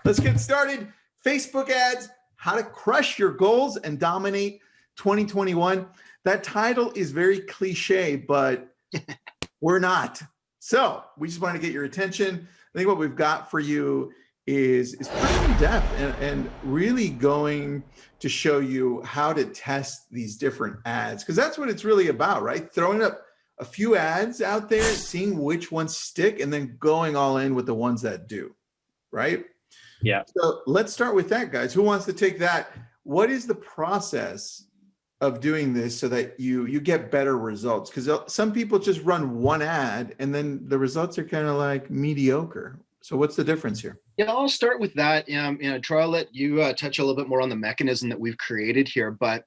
Let's get started. Facebook ads, how to crush your goals and dominate 2021. That title is very cliche, but we're not. So we just want to get your attention. I think what we've got for you is pretty in depth and really going to show you how to test these different ads, because that's what it's really about, right? Throwing up a few ads out there, seeing which ones stick, and then going all in with the ones that do, right? Yeah. So let's start with that, guys. Who wants to take that? What is the process of doing this so that you get better results? Because some people just run one ad and then the results are kind of like mediocre. So what's the difference here? Yeah, I'll start with that. Troy, I'll let you touch a little bit more on the mechanism that we've created here. But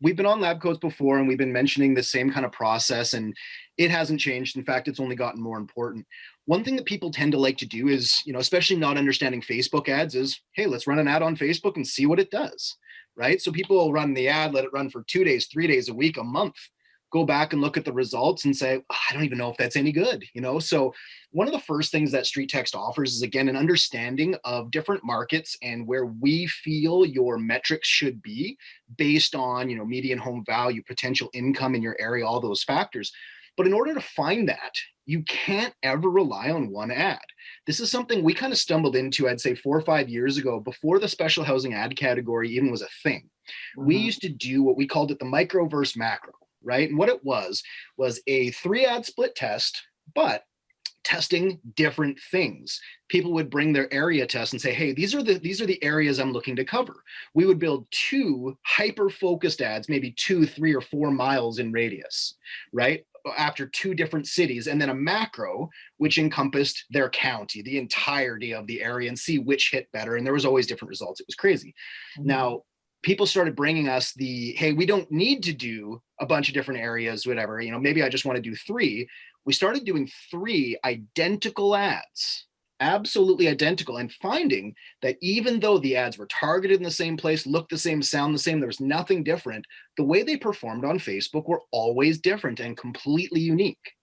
we've been on LabCoats before, and we've been mentioning the same kind of process, and it hasn't changed. In fact, it's only gotten more important. One thing that people tend to like to do is, especially not understanding Facebook ads, is, hey, let's run an ad on Facebook and see what it does, right? So people will run the ad, let it run for 2 days, 3 days, a week, a month, go back and look at the results and say, oh, I don't even know if that's any good, So one of the first things that Street Text offers is, again, an understanding of different markets and where we feel your metrics should be based on, median home value, potential income in your area, all those factors. But in order to find that, you can't ever rely on one ad. This is something we kind of stumbled into, I'd say 4 or 5 years ago, before the special housing ad category even was a thing. Mm-hmm. We used to do what we called it the micro versus macro, right? And what it was a 3-ad split test, but testing different things. People would bring their area tests and say, hey, these are the areas I'm looking to cover. We would build 2 hyper-focused ads, maybe 2, 3, or 4 miles in radius, right? After 2 different cities, and then a macro, which encompassed their county, the entirety of the area, and see which hit better. And there was always different results. It was crazy. Mm-hmm. Now, people started bringing us hey, we don't need to do a bunch of different areas, whatever, maybe I just want to do 3. We started doing 3 identical ads, absolutely identical, and finding that even though the ads were targeted in the same place, looked the same, sound the same, there was nothing different, the way they performed on Facebook were always different and completely unique.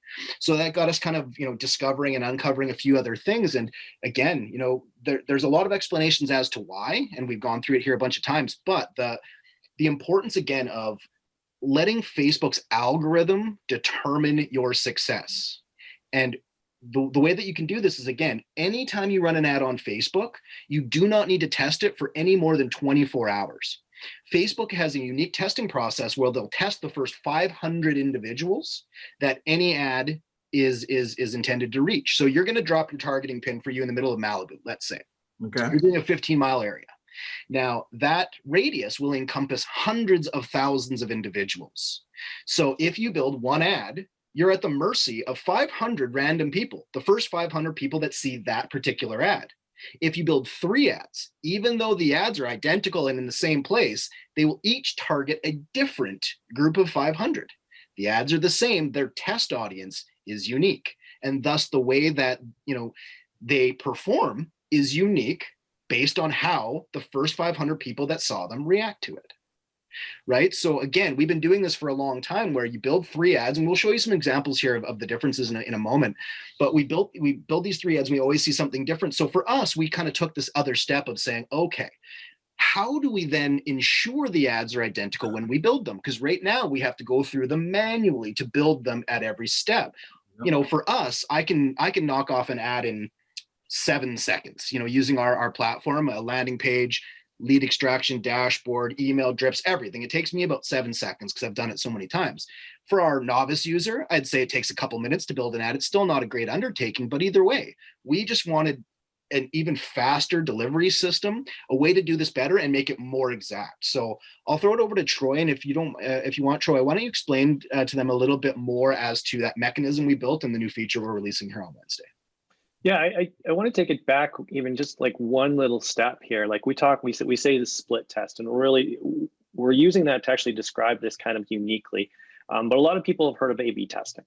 So that got us kind of, discovering and uncovering a few other things. And again, there's a lot of explanations as to why, and we've gone through it here a bunch of times, but the importance, again, of letting Facebook's algorithm determine your success. And the way that you can do this is, again, anytime you run an ad on Facebook, you do not need to test it for any more than 24 hours. Facebook has a unique testing process where they'll test the first 500 individuals that any ad is intended to reach. So you're going to drop your targeting pin for you in the middle of Malibu, let's say. Okay. You're doing a 15-mile area. Now, that radius will encompass hundreds of thousands of individuals. So if you build one ad, you're at the mercy of 500 random people, the first 500 people that see that particular ad. If you build 3 ads, even though the ads are identical and in the same place, they will each target a different group of 500. The ads are the same, their test audience is unique. And thus the way that, they perform is unique based on how the first 500 people that saw them react to it. Right? So again, we've been doing this for a long time where you build 3 ads, and we'll show you some examples here of the differences in a moment. But we build these 3 ads, and we always see something different. So for us, we kind of took this other step of saying, okay, how do we then ensure the ads are identical when we build them? Because right now we have to go through them manually to build them at every step. Yep. For us, I can knock off an ad in 7 seconds, using our platform, a landing page, lead extraction, dashboard, email drips, everything. It takes me about 7 seconds because I've done it so many times. For our novice user, I'd say it takes a couple minutes to build an ad. It's still not a great undertaking, but either way, we just wanted an even faster delivery system, a way to do this better and make it more exact. So I'll throw it over to Troy. And if you want, Troy, why don't you explain to them a little bit more as to that mechanism we built and the new feature we're releasing here on Wednesday? Yeah, I want to take it back even just like one little step here. Like we say the split test, and we're using that to actually describe this kind of uniquely. But a lot of people have heard of A/B testing,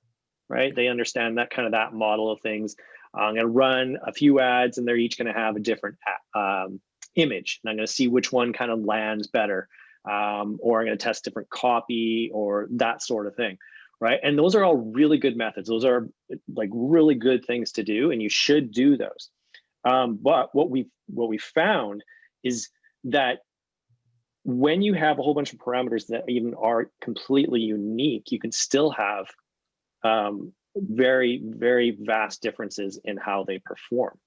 right? They understand that model of things. I'm going to run a few ads, and they're each going to have a different image, and I'm going to see which one kind of lands better, or I'm going to test different copy or that sort of thing. Right. And those are all really good methods. Those are like really good things to do, and you should do those. But what we found is that when you have a whole bunch of parameters that even are completely unique, you can still have very, very vast differences in how they perform,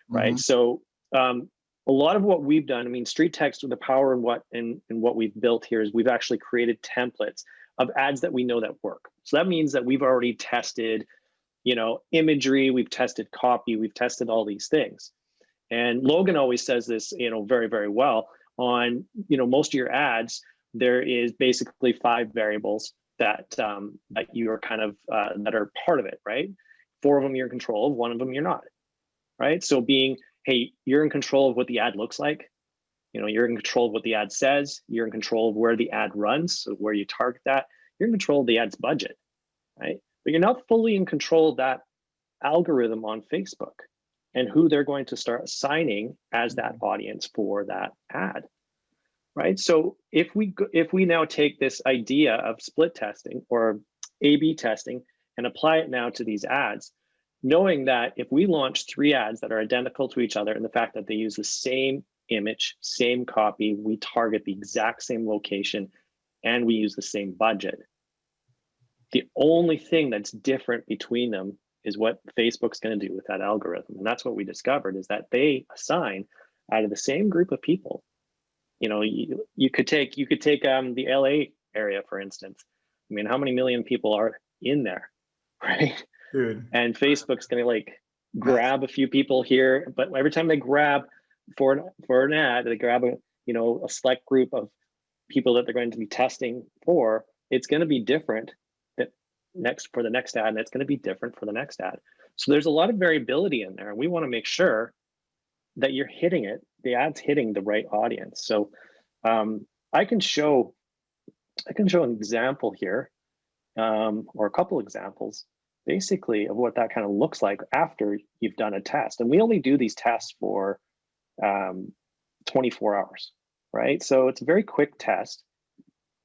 right? So a lot of what we've done, I mean, Street Text, the power in what we've built here is we've actually created templates of ads that we know that work. So that means that we've already tested, imagery, we've tested copy, we've tested all these things. And Logan always says this, very, very well. On most of your ads, there is basically 5 variables that that you are kind of that are part of it, right? 4 of them you're in control of, 1 of them you're not, right? So being, hey, you're in control of what the ad looks like, you're in control of what the ad says, you're in control of where the ad runs, so where you target that, you're in control of the ad's budget, right? But you're not fully in control of that algorithm on Facebook and who they're going to start assigning as that audience for that ad, right? So if we now take this idea of split testing or A/B testing and apply it now to these ads, knowing that if we launch 3 ads that are identical to each other and the fact that they use the same image, same copy, we target the exact same location, and we use the same budget, the only thing that's different between them is what Facebook's going to do with that algorithm. And that's what we discovered, is that they assign out of the same group of people. You could take the LA area, for instance. I mean, how many million people are in there, right? Dude. And Facebook's going to grab a few people here, but every time they grab for an ad, they grab a select group of people that they're going to be testing for. It's going to be different for the next ad, and it's going to be different for the next ad. So there's a lot of variability in there, and we want to make sure that you're hitting it, the ad's hitting the right audience. So I can show an example here, or a couple examples, basically, of what that kind of looks like after you've done a test. And we only do these tests for 24 hours, right? So it's a very quick test,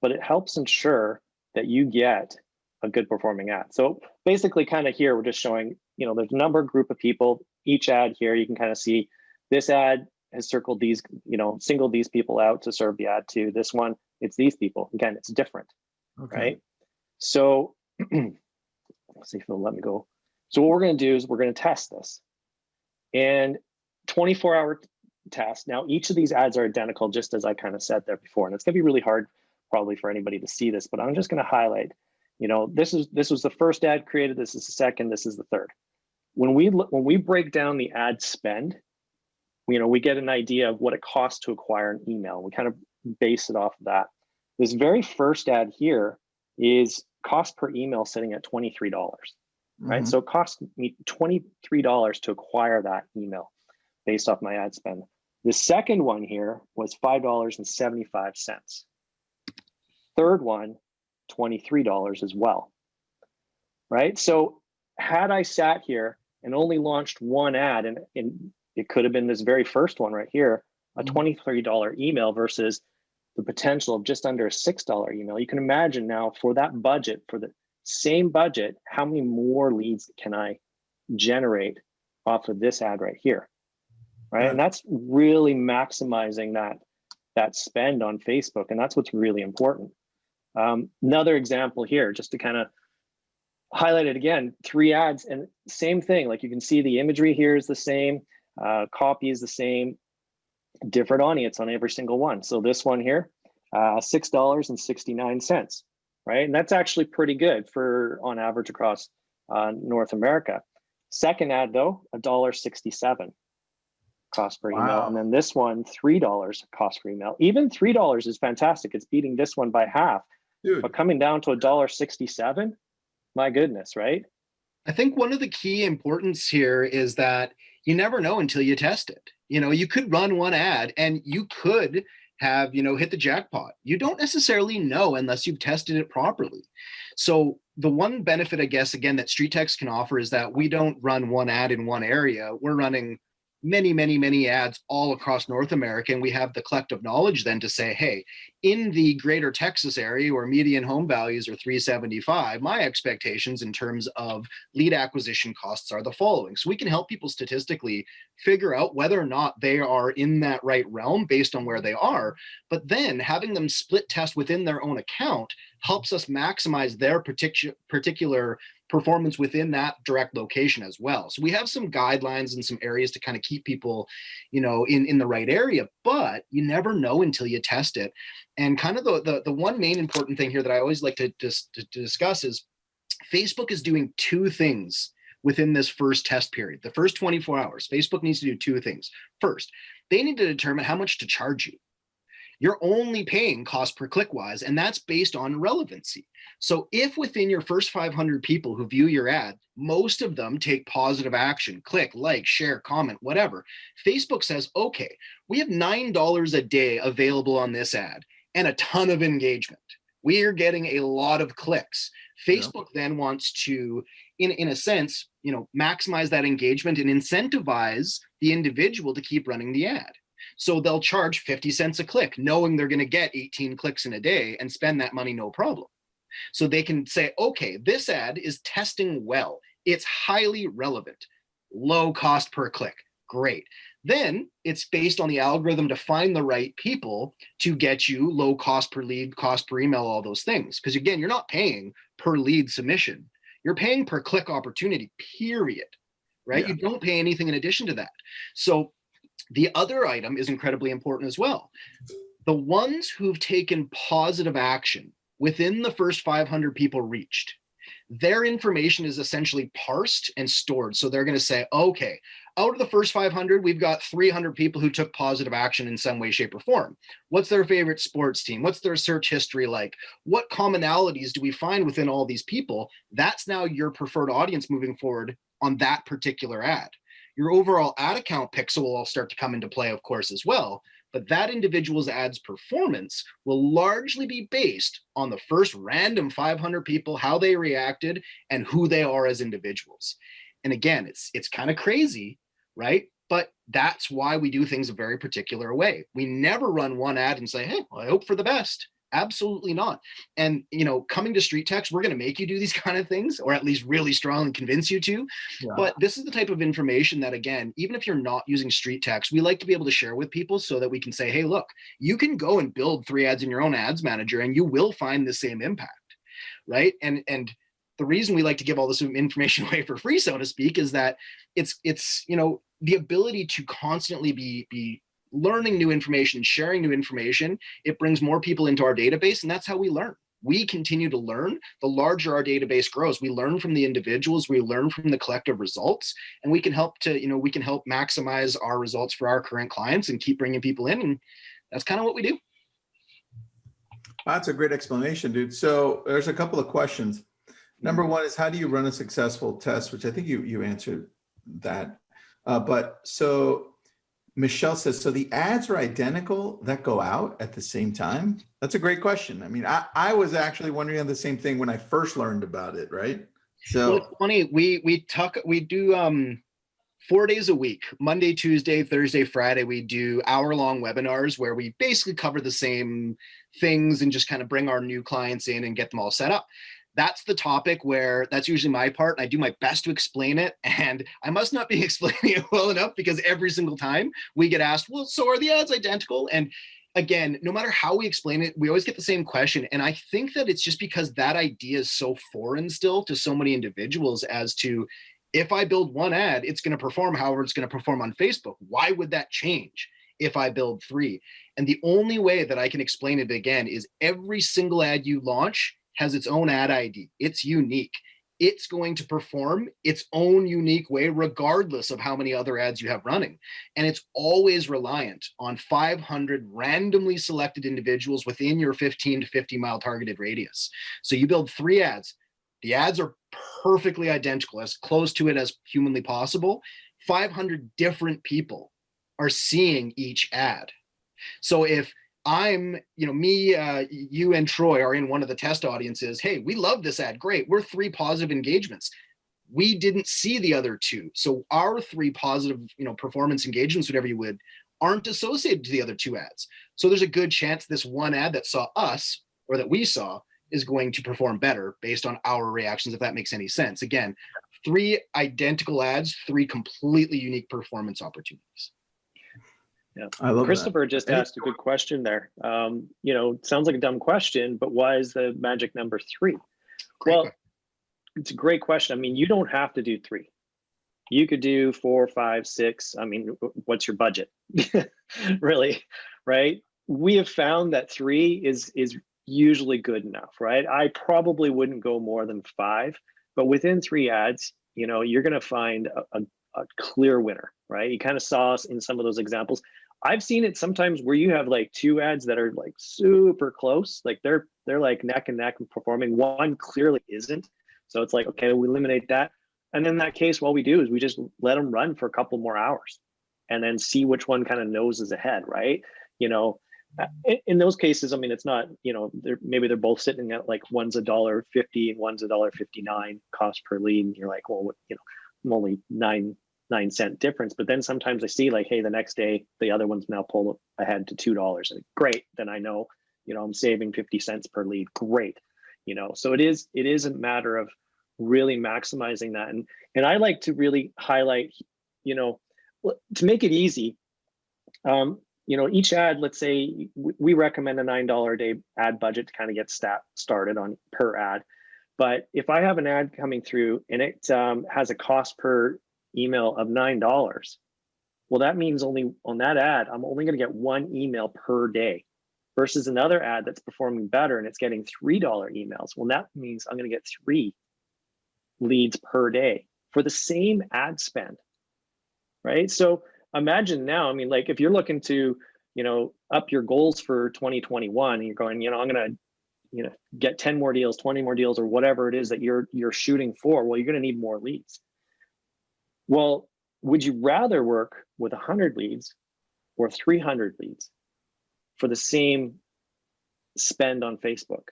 but it helps ensure that you get a good performing ad. So basically kind of here, we're just showing, there's a number group of people, each ad here, you can kind of see this ad has circled these, singled these people out to serve the ad to. This one, it's these people. Again, it's different, right? So let's see if it'll let me go. So what we're going to do is we're going to test this. And 24-hour test. Now, each of these ads are identical, just as I kind of said there before. And it's going to be really hard probably for anybody to see this, but I'm just going to highlight, this was the first ad created. This is the second. This is the third. When we break down the ad spend, we get an idea of what it costs to acquire an email. We kind of base it off of that. This very first ad here is cost per email sitting at $23, right? So it cost me $23 to acquire that email based off my ad spend. The second one here was $5.75. Third one, $23 as well, right? So had I sat here and only launched one ad, and it could have been this very first one right here, a $23 email versus the potential of just under a $6 email. You can imagine now, for that budget, for the same budget, how many more leads can I generate off of this ad right here, right? And that's really maximizing that spend on Facebook, and that's what's really important. Another example here, just to kind of highlight it again, 3 ads, and same thing. Like you can see the imagery here is the same, copy is the same, different audience on every single one. So this one here, $6.69, right? And that's actually pretty good for on average across North America. Second ad though, $1.67 cost per email. And then this one, $3 cost per email. Even $3 is fantastic. It's beating this one by half. Dude. But coming down to $1.67, my goodness, right? I think one of the key importance here is that you never know until you test it. You could run one ad and you could have, hit the jackpot. You don't necessarily know unless you've tested it properly. So the one benefit, I guess, again, that Street Text can offer is that we don't run one ad in one area. We're running many, many, many ads all across North America. And we have the collective knowledge then to say, hey, in the greater Texas area where median home values are 375, my expectations in terms of lead acquisition costs are the following. So we can help people statistically figure out whether or not they are in that right realm based on where they are. But then having them split test within their own account helps us maximize their particular performance within that direct location as well. So we have some guidelines and some areas to kind of keep people, in the right area, but you never know until you test it. And kind of the one main important thing here that I always like to discuss is Facebook is doing two things within this first test period. The first 24 hours, Facebook needs to do two things. First, they need to determine how much to charge you. You're only paying cost per click wise, and that's based on relevancy. So if within your first 500 people who view your ad, most of them take positive action, click, like, share, comment, whatever, Facebook says, okay, we have $9 a day available on this ad and a ton of engagement. We are getting a lot of clicks. Facebook then wants to, in a sense, maximize that engagement and incentivize the individual to keep running the ad. So they'll charge 50 cents a click, knowing they're going to get 18 clicks in a day and spend that money no problem. So they can say, okay, this ad is testing well. It's highly relevant, low cost per click. Great. Then it's based on the algorithm to find the right people to get you low cost per lead, cost per email, all those things. Because again, you're not paying per lead submission. You're paying per click opportunity, period. Right? Yeah. You don't pay anything in addition to that. So the other item is incredibly important as well. The ones who've taken positive action within the first 500 people reached, their information is essentially parsed and stored. So they're going to say, okay, out of the first 500, we've got 300 people who took positive action in some way, shape, or form. What's their favorite sports team? What's their search history like? What commonalities do we find within all these people? That's now your preferred audience moving forward on that particular ad. Your overall ad account pixel will all start to come into play, of course, as well. But that individual's ad's performance will largely be based on the first random 500 people, how they reacted, and who they are as individuals. And again, it's kind of crazy, right? But that's why we do things a very particular way. We never run one ad and say, hey, well, I hope for the best. Absolutely not. And, coming to Street Text, we're going to make you do these kind of things, or at least really strongly convince you to. Yeah. But this is the type of information that, again, even if you're not using Street Text, we like to be able to share with people so that we can say, hey, look, you can go and build 3 ads in your own ads manager and you will find the same impact, right? And the reason we like to give all this information away for free, so to speak, is that it's the ability to constantly be learning new information, sharing new information. It brings more people into our database, and that's how we learn. We continue to learn. The larger our database grows, we learn from the individuals, we learn from the collective results, and we can help maximize our results for our current clients and keep bringing people in. And that's kind of what we do. That's a great explanation, dude. So there's a couple of questions. Number one is, how do you run a successful test? Which I think you answered that. But so Michelle says, so the ads are identical that go out at the same time? That's a great question. I mean, I was actually wondering on the same thing when I first learned about it, right? So well, it's funny, we do 4 days a week, Monday, Tuesday, Thursday, Friday, we do hour-long webinars where we basically cover the same things and just kind of bring our new clients in and get them all set up. That's the topic where that's usually my part. And I do my best to explain it. And I must not be explaining it well enough, because every single time we get asked, well, so are the ads identical? And again, no matter how we explain it, we always get the same question. And I think that it's just because that idea is so foreign still to so many individuals as to, if I build one ad, it's going to perform however it's going to perform on Facebook. Why would that change if I build 3? And the only way that I can explain it again is every single ad you launch has its own ad ID. It's unique. It's going to perform its own unique way, regardless of how many other ads you have running. And it's always reliant on 500 randomly selected individuals within your 15 to 50 mile targeted radius. So you build 3 ads. The ads are perfectly identical, as close to it as humanly possible. 500 different people are seeing each ad. So if I'm, you and Troy are in one of the test audiences, hey, we love this ad, great, we're 3 positive engagements. we didn't see the other two. So our 3 positive, performance engagements, whatever you would, aren't associated to the other 2 ads. So there's a good chance this one ad that saw us, or that we saw, is going to perform better based on our reactions, if that makes any sense. Again, 3 identical ads, 3 completely unique performance opportunities. Yeah, I love Christopher that. just asked a good question there. Sounds like a dumb question, but why is the magic number 3? Well, it's a great question. I mean, you don't have to do 3. You could do 4, 5, 6. I mean, what's your budget? Really, right? We have found that 3 is usually good enough, right? I probably wouldn't go more than 5, but within 3 ads, you're going to find a clear winner, right? You kind of saw us in some of those examples. I've seen it sometimes where you have like 2 ads that are like super close, like they're like neck and neck and performing. One clearly isn't. So it's like, okay, we eliminate that. And in that case, what we do is we just let them run for a couple more hours and then see which one kind of noses ahead, right? In those cases, I mean, it's not, maybe they're both sitting at like one's $1.50 and one's $1.59 cost per lead. And you're like, well, I'm only 9-cent difference. But then sometimes I see like, hey, the next day, the other one's now pulled ahead to $2. And great. Then I know, I'm saving 50 cents per lead. Great. So it is a matter of really maximizing that. And I like to really highlight, to make it easy, each ad, let's say we recommend a $9 a day ad budget to kind of get started on per ad. But if I have an ad coming through and it has a cost per email of $9, well, that means only on that ad, I'm only going to get 1 email per day versus another ad that's performing better and it's getting $3 emails. Well, that means I'm going to get 3 leads per day for the same ad spend, right? So imagine now, I mean, like if you're looking to, up your goals for 2021 and you're going, I'm going to, get 10 more deals, 20 more deals, or whatever it is that you're shooting for, well, you're going to need more leads. Well, would you rather work with 100 leads or 300 leads for the same spend on Facebook,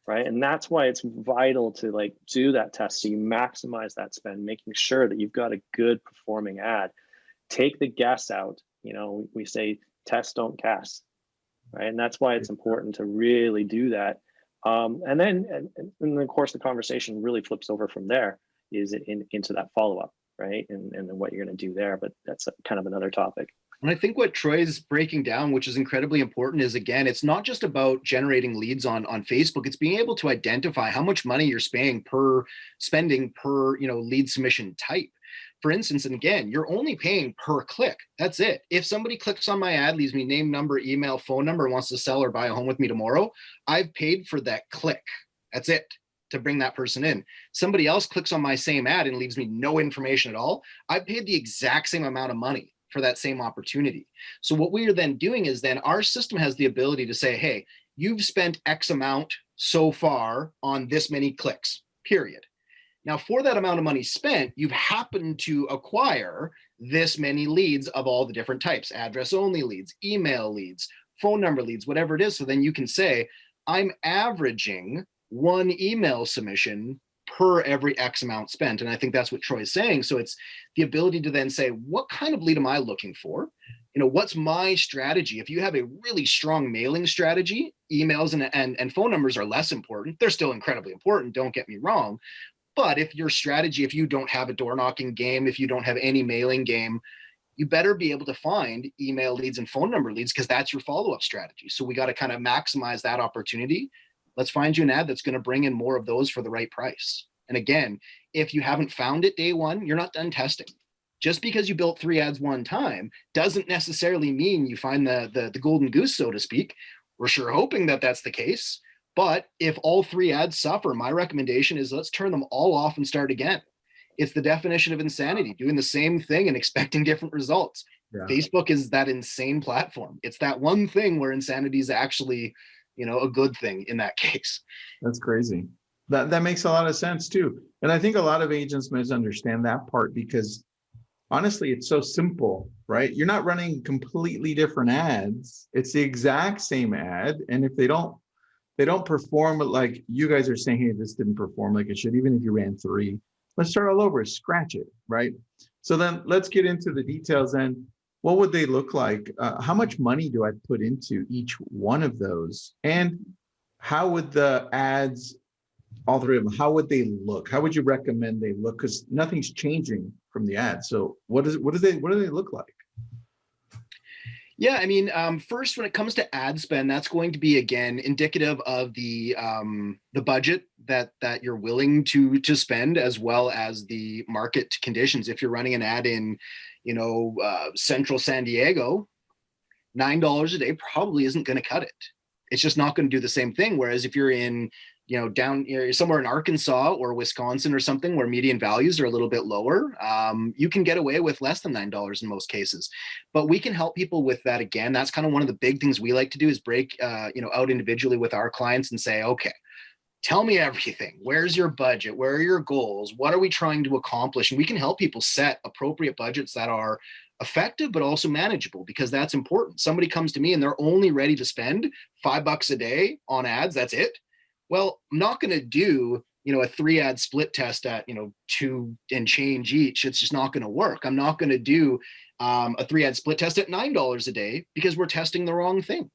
right? And that's why it's vital to like do that test so you maximize that spend, making sure that you've got a good performing ad. Take the guess out. We say test, don't guess, right? And that's why it's important to really do that. And then of course the conversation really flips over from there is into that follow-up, right? And then what you're going to do there, but that's kind of another topic. And I think what Troy's breaking down, which is incredibly important, is again, it's not just about generating leads on Facebook. It's being able to identify how much money you're spending per lead submission type. For instance, and again, you're only paying per click. That's it. If somebody clicks on my ad, leaves me name, number, email, phone number, and wants to sell or buy a home with me tomorrow, I've paid for that click. That's it, to bring that person in. Somebody else clicks on my same ad and leaves me no information at all, I've paid the exact same amount of money for that same opportunity. So what we are then doing is then our system has the ability to say, hey, you've spent X amount so far on this many clicks, period. Now, for that amount of money spent, you've happened to acquire this many leads of all the different types, address only leads, email leads, phone number leads, whatever it is. So then you can say, I'm averaging 1 email submission per every X amount spent. And I think that's what Troy's saying. So it's the ability to then say, what kind of lead am I looking for? What's my strategy? If you have a really strong mailing strategy, emails and phone numbers are less important. They're still incredibly important, don't get me wrong. But if your strategy, if you don't have a door knocking game, if you don't have any mailing game, you better be able to find email leads and phone number leads because that's your follow-up strategy. So we got to kind of maximize that opportunity. Let's find you an ad that's going to bring in more of those for the right price. And again, if you haven't found it day one, you're not done testing. Just because you built 3 ads one time doesn't necessarily mean you find the golden goose, so to speak. We're sure hoping that that's the case. But if all 3 ads suffer, my recommendation is let's turn them all off and start again. It's the definition of insanity, doing the same thing and expecting different results. Yeah. Facebook is that insane platform. It's that one thing where insanity is actually, a good thing in that case. That's crazy. That makes a lot of sense too. And I think a lot of agents misunderstand that part because honestly, it's so simple, right? You're not running completely different ads. It's the exact same ad. And if they don't perform like you guys are saying, hey, this didn't perform like it should, even if you ran 3, let's start all over, scratch it, right? So then let's get into the details then. What would they look like? How much money do I put into each one of those? And how would the ads, all three of them, how would they look? How would you recommend they look? Because nothing's changing from the ad. So what do they look like? Yeah, I mean, first, when it comes to ad spend, that's going to be again indicative of the budget that you're willing to spend, as well as the market conditions. If you're running an ad in, central San Diego, $9 a day probably isn't going to cut it. It's just not going to do the same thing. Whereas if you're in down somewhere in Arkansas or Wisconsin or something where median values are a little bit lower, you can get away with less than $9 in most cases. But we can help people with that. Again, that's kind of one of the big things we like to do is break out individually with our clients and say, okay, tell me everything. Where's your budget? Where are your goals? What are we trying to accomplish? And we can help people set appropriate budgets that are effective, but also manageable, because that's important. Somebody comes to me and they're only ready to spend $5 a day on ads. That's it. Well, I'm not going to do, a 3-ad split test at, 2 and change each. It's just not going to work. I'm not going to do a 3-ad split test at $9 a day because we're testing the wrong thing.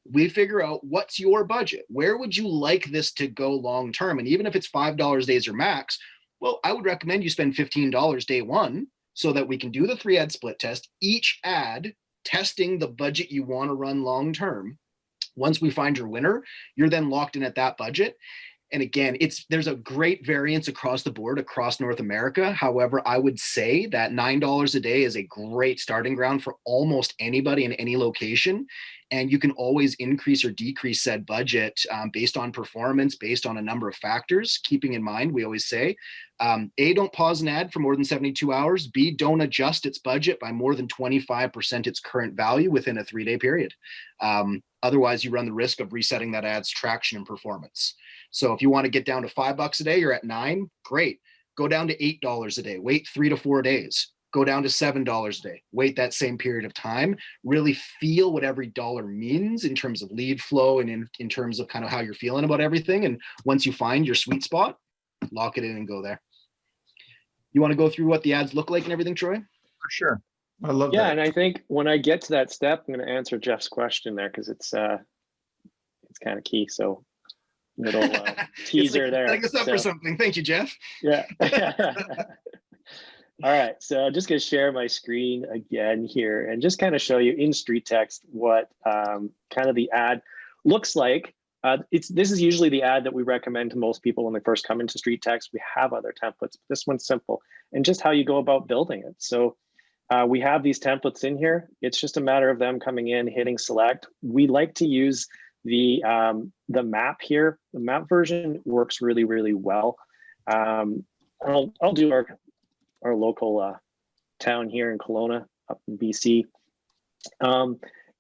We figure out what's your budget. Where would you like this to go long term? And even if it's $5 days your max, well, I would recommend you spend $15 day one so that we can do the 3-ad split test, each ad testing the budget you want to run long term. Once we find your winner, you're then locked in at that budget. And again, there's a great variance across the board across North America. However, I would say that $9 a day is a great starting ground for almost anybody in any location. And you can always increase or decrease said budget based on performance, based on a number of factors. Keeping in mind, we always say, A, don't pause an ad for more than 72 hours. B, don't adjust its budget by more than 25% its current value within a 3-day period. Otherwise, you run the risk of resetting that ad's traction and performance. So if you want to get down to $5 a day, you're at $9, great. Go down to $8 a day, wait 3 to 4 days. Go down to $7 a day, wait that same period of time, really feel what every dollar means in terms of lead flow and in terms of kind of how you're feeling about everything. And once you find your sweet spot, lock it in and go there. You want to go through what the ads look like and everything, Troy? For sure. I love that. Yeah, and I think when I get to that step, I'm going to answer Jeff's question there because it's kind of key. So little teaser like there. Setting us up for something. Thank you, Jeff. Yeah. All right, so I'm just going to share my screen again here and just kind of show you in street text what kind of the ad looks like. This is usually the ad that we recommend to most people when they first come into street text. We have other templates, but this one's simple, and just how you go about building it. So we have these templates in here. It's just a matter of them coming in, hitting select. We like to use the map here. The map version works really, really well. I'll do our local town here in Kelowna, up in BC.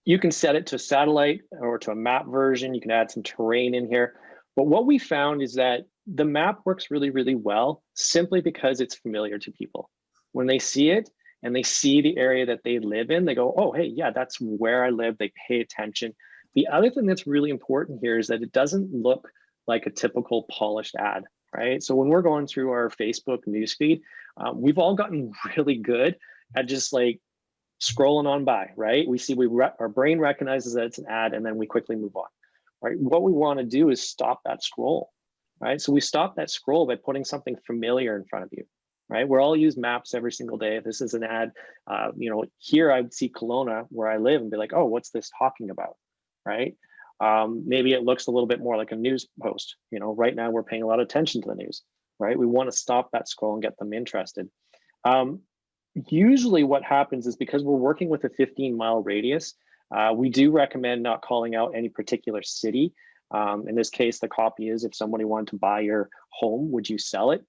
You can set it to satellite or to a map version. You can add some terrain in here. But what we found is that the map works really, really well simply because it's familiar to people. When they see it and they see the area that they live in, they go, oh, hey, yeah, that's where I live. They pay attention. The other thing that's really important here is that it doesn't look like a typical polished ad, right? So when we're going through our Facebook newsfeed, we've all gotten really good at just like scrolling on by, right? We see our brain recognizes that it's an ad and then we quickly move on, right? What we want to do is stop that scroll, right? So we stop that scroll by putting something familiar in front of you, right? We're all use maps every single day. If this is an ad, here I would see Kelowna where I live and be like, oh, what's this talking about, right? Maybe it looks a little bit more like a news post. Right now we're paying a lot of attention to the news, right? We want to stop that scroll and get them interested. Usually what happens is because we're working with a 15-mile radius, we do recommend not calling out any particular city. In this case, the copy is if somebody wanted to buy your home, would you sell it?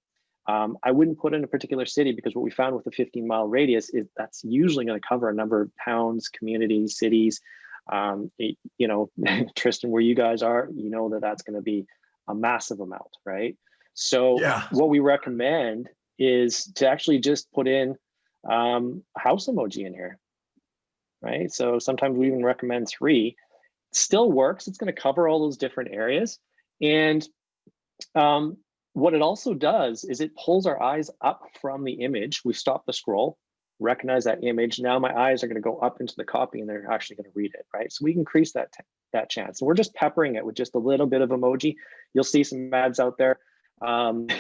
I wouldn't put in a particular city because what we found with the 15-mile radius is that's usually going to cover a number of towns, communities, cities. Tristan, where you guys are, that's going to be a massive amount, right? So What we recommend is to actually just put in a house emoji in here, right? So sometimes we even recommend 3. It still works. It's going to cover all those different areas. And what it also does is it pulls our eyes up from the image. We stop the scroll, recognize that image. Now my eyes are going to go up into the copy and they're actually going to read it, right? So we increase that chance. And we're just peppering it with just a little bit of emoji. You'll see some ads out there. And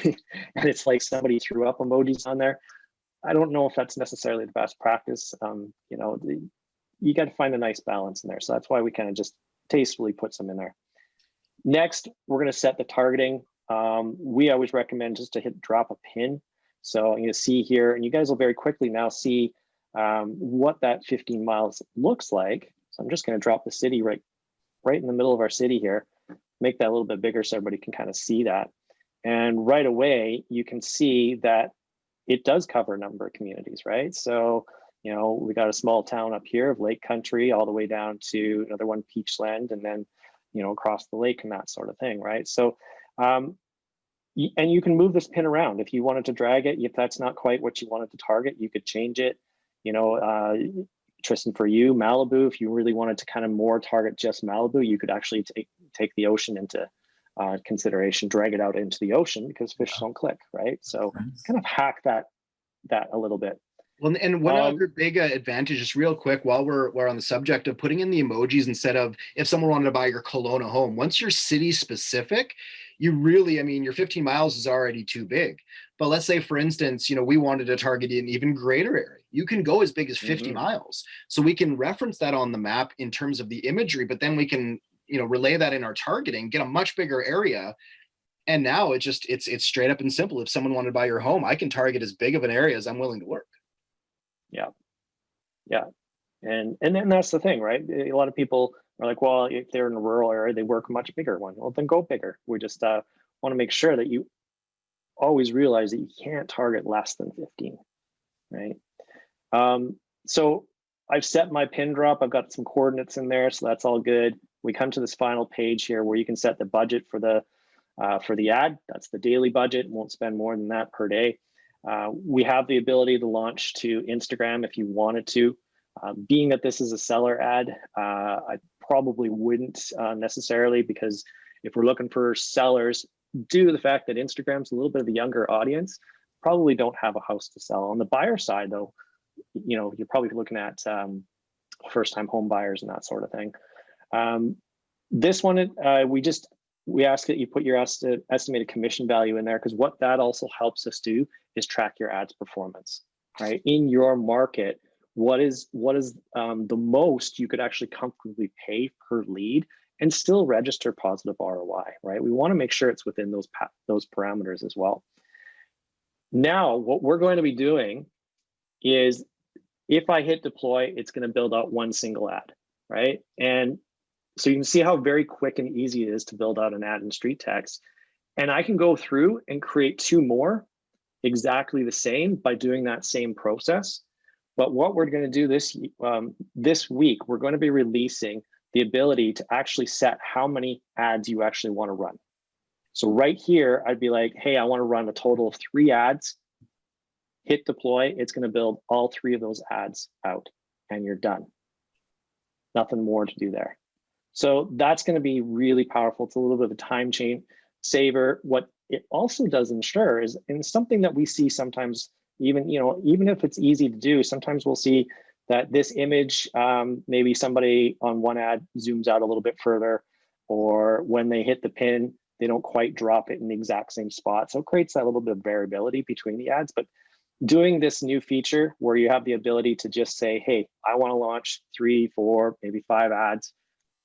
it's like somebody threw up emojis on there. I don't know if that's necessarily the best practice. You got to find a nice balance in there. So that's why we kind of just tastefully put some in there. Next, we're going to set the targeting. We always recommend just to drop a pin. So I'm going to see here, and you guys will very quickly now see what that 15 miles looks like. So I'm just going to drop the city right in the middle of our city here, make that a little bit bigger so everybody can kind of see that. And right away, you can see that it does cover a number of communities, right? So, we got a small town up here of Lake Country all the way down to another one, Peachland, and then, across the lake and that sort of thing, right? So, and you can move this pin around if you wanted to drag it. If that's not quite what you wanted to target, you could change it. Tristan, for you, Malibu, if you really wanted to kind of more target just Malibu, you could actually take the ocean into consideration, drag it out into the ocean because fish don't click, right? So kind of hack that a little bit. Well, and one other big advantage, just real quick, while we're on the subject of putting in the emojis instead of if someone wanted to buy your Kelowna home, once you're city specific, you really, your 15 miles is already too big. But let's say, for instance, we wanted to target an even greater area. You can go as big as 50 miles. So we can reference that on the map in terms of the imagery, but then we can, relay that in our targeting, get a much bigger area. And now it's straight up and simple. If someone wanted to buy your home, I can target as big of an area as I'm willing to work. Yeah. And then that's the thing, right? A lot of people are like, well, if they're in a rural area, they work a much bigger one. Well, then go bigger. We just want to make sure that you always realize that you can't target less than 15, right? So I've set my pin drop. I've got some coordinates in there, so that's all good. We come to this final page here where you can set the budget for the ad. That's the daily budget. Won't spend more than that per day. We have the ability to launch to Instagram if you wanted to. Being that this is a seller ad, I probably wouldn't necessarily, because if we're looking for sellers, due to the fact that Instagram's a little bit of a younger audience, probably don't have a house to sell. On the buyer side, though, you're probably looking at first-time home buyers and that sort of thing. This one, we ask that you put your estimated commission value in there, because what that also helps us do is track your ads performance, right? In your market, what is the most you could actually comfortably pay per lead and still register positive ROI, right? We want to make sure it's within those parameters as well. Now, what we're going to be doing is, if I hit deploy, it's going to build out one single ad, right? And so you can see how very quick and easy it is to build out an ad in street text. And I can go through and create two more exactly the same by doing that same process. But what we're going to do this week, we're going to be releasing the ability to actually set how many ads you actually want to run. So right here, I'd be like, hey, I want to run a total of 3 ads. Hit deploy. It's going to build all 3 of those ads out, and you're done. Nothing more to do there. So that's going to be really powerful. It's a little bit of a time chain saver. What it also does ensure is, and something that we see sometimes, even if it's easy to do, sometimes we'll see that this image, maybe somebody on one ad zooms out a little bit further, or when they hit the pin, they don't quite drop it in the exact same spot. So it creates that little bit of variability between the ads. But doing this new feature where you have the ability to just say, hey, I want to launch 3, 4, maybe 5 ads.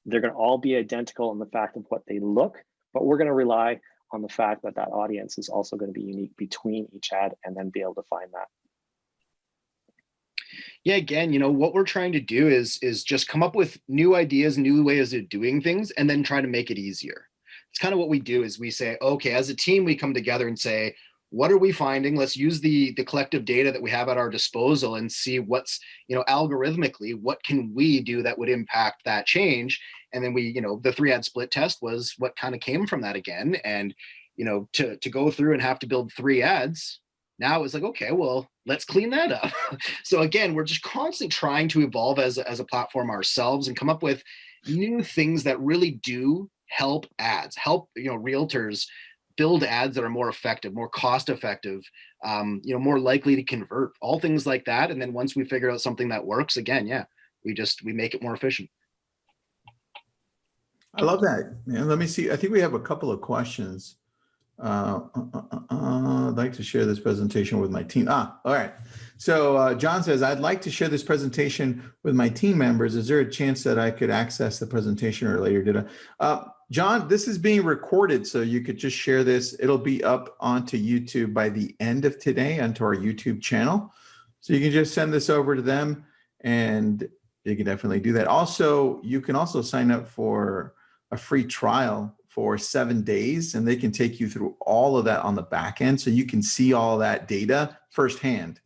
They're going to all be identical in the fact of what they look, but we're going to rely on the fact that that audience is also going to be unique between each ad, and then be able to find that. Yeah, again, what we're trying to do is just come up with new ideas, new ways of doing things, and then try to make it easier. It's kind of what we do is we say, okay, as a team, we come together and say, what are we finding? Let's use the collective data that we have at our disposal and see what's, algorithmically, what can we do that would impact that change? And then we, the 3-ad split test was what kind of came from that again. And, to go through and have to build 3 ads, now it's like, okay, well, let's clean that up. So again, we're just constantly trying to evolve as a platform ourselves and come up with new things that really do help ads, help, realtors build ads that are more effective, more cost effective, more likely to convert, all things like that. And then once we figure out something that works, again, we make it more efficient. I love that. Yeah, let me see. I think we have a couple of questions. I'd like to share this presentation with my team. All right. So John says, I'd like to share this presentation with my team members. Is there a chance that I could access the presentation or later? Did I? John, this is being recorded, so you could just share this. It'll be up onto YouTube by the end of today onto our YouTube channel. So you can just send this over to them and you can definitely do that. Also, you can also sign up for a free trial for 7 days, and they can take you through all of that on the back end. So you can see all that data firsthand,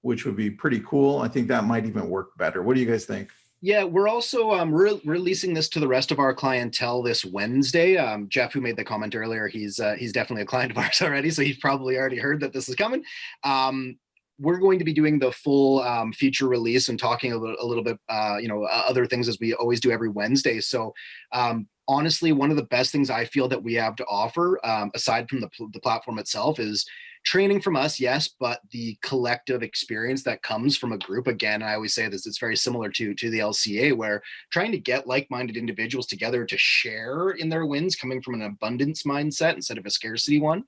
which would be pretty cool. I think that might even work better. What do you guys think? Yeah, we're also releasing this to the rest of our clientele this Wednesday. Jeff, who made the comment earlier, he's definitely a client of ours already, so he's probably already heard that this is coming. We're going to be doing the full feature release and talking a little bit, other things as we always do every Wednesday. So honestly, one of the best things I feel that we have to offer, aside from the platform itself, is training from us, yes, but the collective experience that comes from a group. Again, I always say this, it's very similar to the LCA, where trying to get like-minded individuals together to share in their wins, coming from an abundance mindset instead of a scarcity one.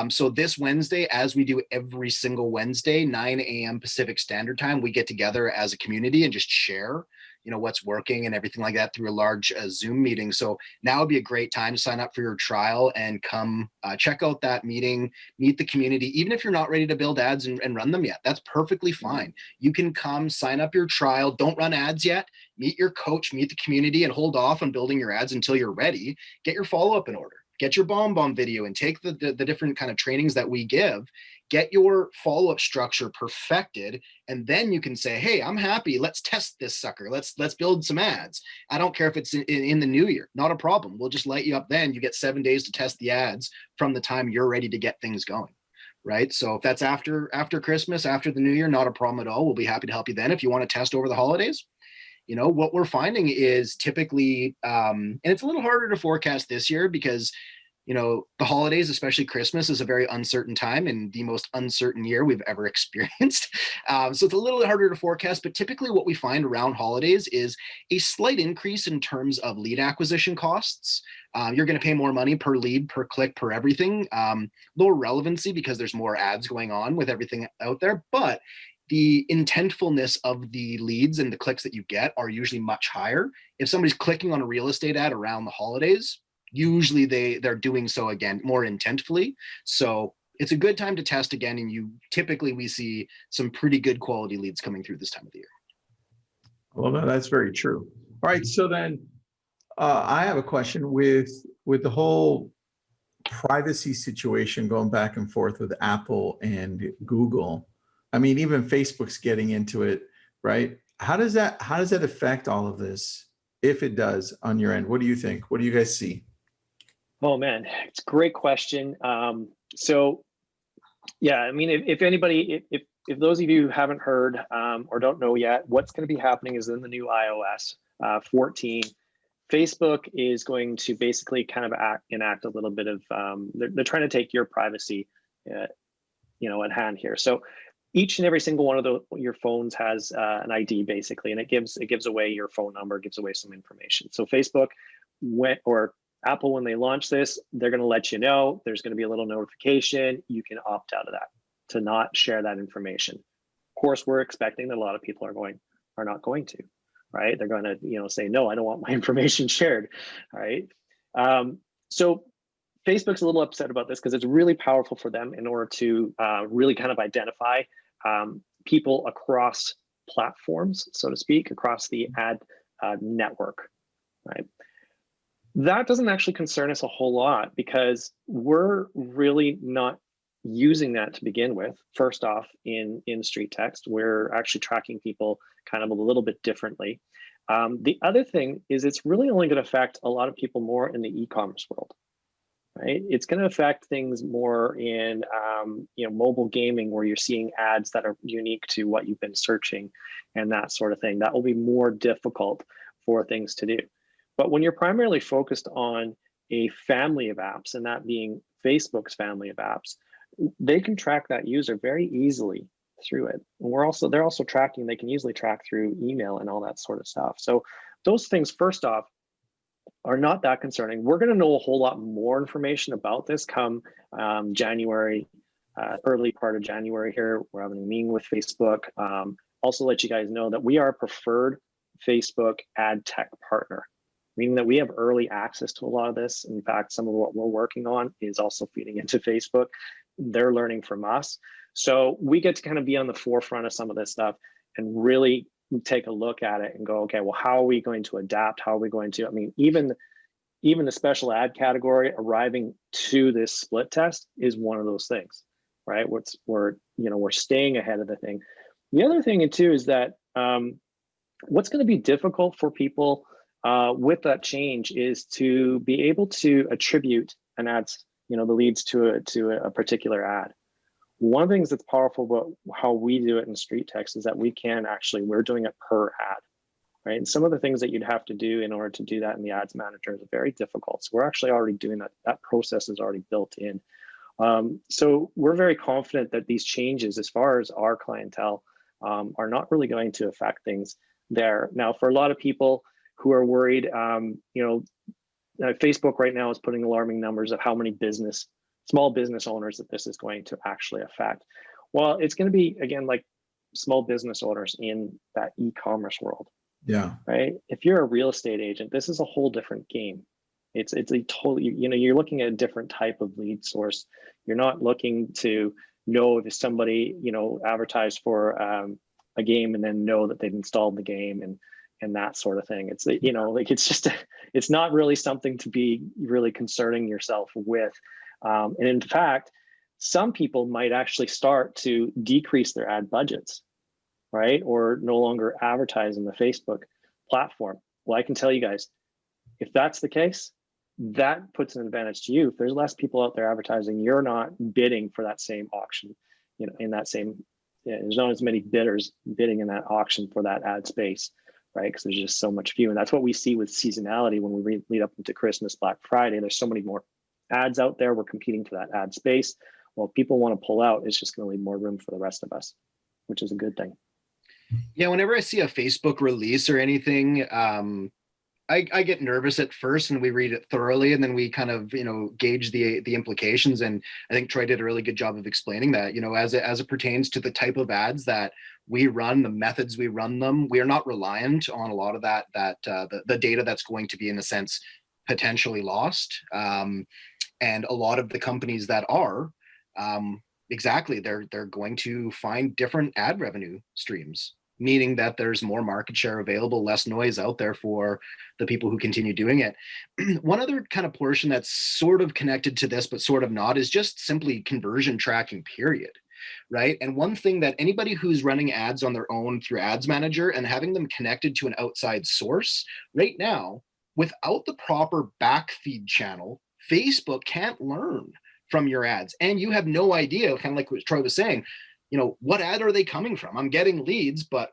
So this Wednesday, as we do every single Wednesday, 9 a.m. Pacific Standard Time, we get together as a community and just share what's working and everything like that through a large Zoom meeting. So now would be a great time to sign up for your trial and come check out that meeting, meet the community. Even if you're not ready to build ads and run them yet, that's perfectly fine. You can come sign up your trial. Don't run ads yet. Meet your coach, meet the community, and hold off on building your ads until you're ready. Get your follow-up in order. Get your bomb video and take the different kind of trainings that we give. Get your follow-up structure perfected, and then you can say, hey, I'm happy. Let's test this sucker. Let's build some ads. I don't care if it's in the new year. Not a problem. We'll just light you up then. You get 7 days to test the ads from the time you're ready to get things going, right? So if that's after Christmas, after the new year, not a problem at all. We'll be happy to help you then. If you want to test over the holidays, what we're finding is typically, and it's a little harder to forecast this year because the holidays, especially Christmas, is a very uncertain time and the most uncertain year we've ever experienced. So it's a little harder to forecast, but typically what we find around holidays is a slight increase in terms of lead acquisition costs. You're going to pay more money per lead, per click, per everything. Lower relevancy because there's more ads going on with everything out there, but the intentfulness of the leads and the clicks that you get are usually much higher. If somebody's clicking on a real estate ad around the holidays, usually they're doing so again more intentfully. So it's a good time to test again, and typically we see some pretty good quality leads coming through this time of the year. Well, that's very true. All right, so then I have a question with the whole privacy situation going back and forth with Apple and Google. I mean, even Facebook's getting into it, right? How does that affect all of this, if it does, on your end? What do you think? What do you guys see? Oh man, it's a great question. So yeah, I mean, if anybody, if those of you who haven't heard or don't know yet, what's going to be happening is in the new iOS 14, Facebook is going to basically kind of enact a little bit of, they're trying to take your privacy, at hand here. So each and every single one of your phones has an ID basically, and it gives away your phone number, gives away some information. So Facebook or Apple, when they launch this, they're going to let you know. There's going to be a little notification. You can opt out of that to not share that information. Of course, we're expecting that a lot of people are not going to, right? They're going to say, no, I don't want my information shared, right? So Facebook's a little upset about this because it's really powerful for them in order to really kind of identify people across platforms, so to speak, across the ad network, right? That doesn't actually concern us a whole lot because we're really not using that to begin with. First off, in street text, we're actually tracking people kind of a little bit differently. The other thing is it's really only going to affect a lot of people more in the e-commerce world. Right? It's going to affect things more in mobile gaming, where you're seeing ads that are unique to what you've been searching and that sort of thing. That will be more difficult for things to do. But when you're primarily focused on a family of apps, and that being Facebook's family of apps, they can track that user very easily through it. And they're also tracking, they can easily track through email and all that sort of stuff. So those things, first off, are not that concerning. We're going to know a whole lot more information about this come January, early part of January here. We're having a meeting with Facebook. Also let you guys know that we are a preferred Facebook ad tech partner, meaning that we have early access to a lot of this. In fact, some of what we're working on is also feeding into Facebook. They're learning from us. So we get to kind of be on the forefront of some of this stuff and really take a look at it and go, okay, well, how are we going to adapt? How are we going to, I mean, even the special ad category arriving to this split test is one of those things, right? We're staying ahead of the thing. The other thing too is that what's going to be difficult for people with that change is to be able to attribute an ad's, the leads to a particular ad. One of the things that's powerful about how we do it in Street Text is that we're doing it per ad, right? And some of the things that you'd have to do in order to do that in the ads manager is very difficult. So we're actually already doing that. That process is already built in. So we're very confident that these changes, as far as our clientele, are not really going to affect things there. Now, for a lot of people who are worried, Facebook right now is putting alarming numbers of how many small business owners that this is going to actually affect. Well, it's going to be, again, like small business owners in that e-commerce world. Yeah. Right. If you're a real estate agent, this is a whole different game. It's a totally, you're looking at a different type of lead source. You're not looking to know if somebody, advertised for a game and then know that they've installed the game and that sort of thing. It's, it's not really something to be really concerning yourself with. And in fact, some people might actually start to decrease their ad budgets, right? Or no longer advertise in the Facebook platform. Well, I can tell you guys, if that's the case, that puts an advantage to you. If there's less people out there advertising, you're not bidding for that same auction, in that same, there's not as many bidders bidding in that auction for that ad space, right? Because there's just so much few. And that's what we see with seasonality when we lead up into Christmas, Black Friday. There's so many more ads out there. We're competing for that ad space. Well, if people want to pull out, it's just going to leave more room for the rest of us, which is a good thing. Yeah, whenever I see a Facebook release or anything, I get nervous at first, and we read it thoroughly, and then we kind of gauge the implications. And I think Troy did a really good job of explaining that. As it pertains to the type of ads that we run, the methods we run them, we are not reliant on a lot of the data that's going to be, in a sense, potentially lost. And a lot of the companies that are, exactly, they're going to find different ad revenue streams, meaning that there's more market share available, less noise out there for the people who continue doing it. One other kind of portion that's sort of connected to this, but sort of not, is just simply conversion tracking, period. Right. And one thing that anybody who's running ads on their own through Ads Manager and having them connected to an outside source right now, without the proper backfeed channel, Facebook can't learn from your ads. And you have no idea, kind of like what Troy was saying, what ad are they coming from? I'm getting leads, but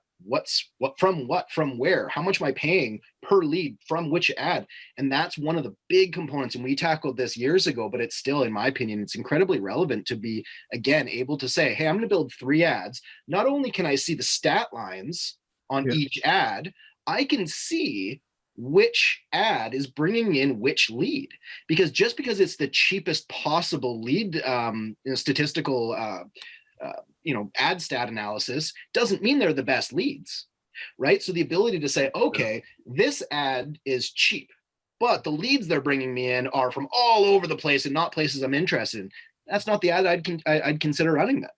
from where? How much am I paying per lead from which ad? And that's one of the big components. And we tackled this years ago, but it's still, in my opinion, it's incredibly relevant to be, again, able to say, hey, I'm going to build 3 ads. Not only can I see the stat lines on each ad, I can see which ad is bringing in which lead, because just because it's the cheapest possible lead, statistical, ad stat analysis doesn't mean they're the best leads, right? So the ability to say, okay, this ad is cheap, but the leads they're bringing me in are from all over the place and not places I'm interested in. That's not the ad I'd consider running then.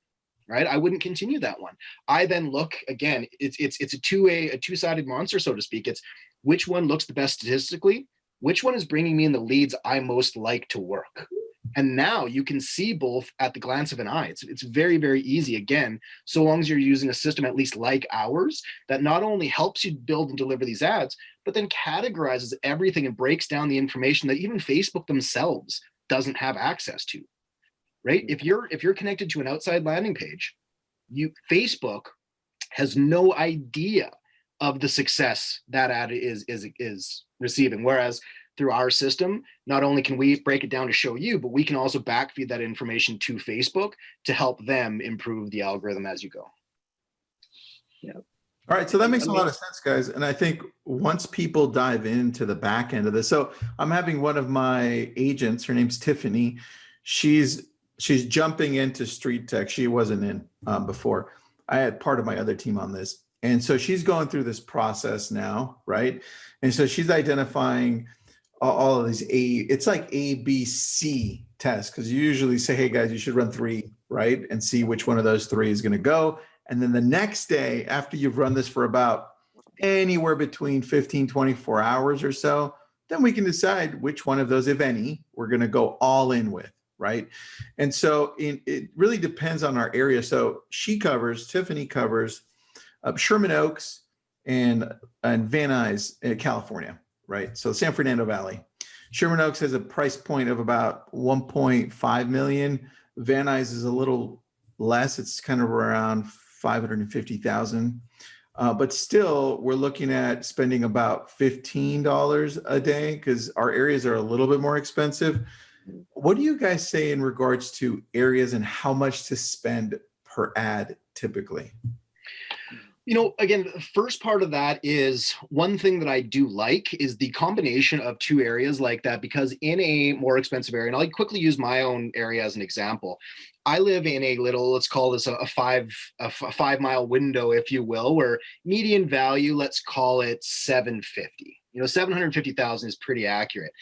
Right? I wouldn't continue that one. I then look, again, it's a two-sided monster, so to speak. It's which one looks the best statistically, which one is bringing me in the leads I most like to work. And now you can see both at the glance of an eye. It's very, very easy, again, so long as you're using a system at least like ours that not only helps you build and deliver these ads, but then categorizes everything and breaks down the information that even Facebook themselves doesn't have access to. Right? If you're connected to an outside landing page, Facebook has no idea of the success that ad is receiving. Whereas through our system, not only can we break it down to show you, but we can also backfeed that information to Facebook to help them improve the algorithm as you go. Yeah. All right, so that makes a lot of sense, guys. And I think once people dive into the back end of this, so I'm having one of my agents, her name's Tiffany. She's jumping into street tech. She wasn't in before. I had part of my other team on this. And so she's going through this process now, right? And so she's identifying all of these it's like A, B, C tests, because you usually say, hey guys, you should run 3, right? And see which one of those 3 is going to go. And then the next day, after you've run this for about anywhere between 15, 24 hours or so, then we can decide which one of those, if any, we're going to go all in with, right? And so it really depends on our area. So Tiffany covers Sherman Oaks and Van Nuys, California, right? So San Fernando Valley. Sherman Oaks has a price point of about 1.5 million. Van Nuys is a little less. It's kind of around 550,000. But still, we're looking at spending about $15 a day because our areas are a little bit more expensive. What do you guys say in regards to areas and how much to spend per ad typically? Again, the first part of that is one thing that I do like is the combination of 2 areas like that, because in a more expensive area, and I'll quickly use my own area as an example. I live in a little, let's call this a 5-mile window, if you will, where median value, let's call it 750. 750,000 is pretty accurate.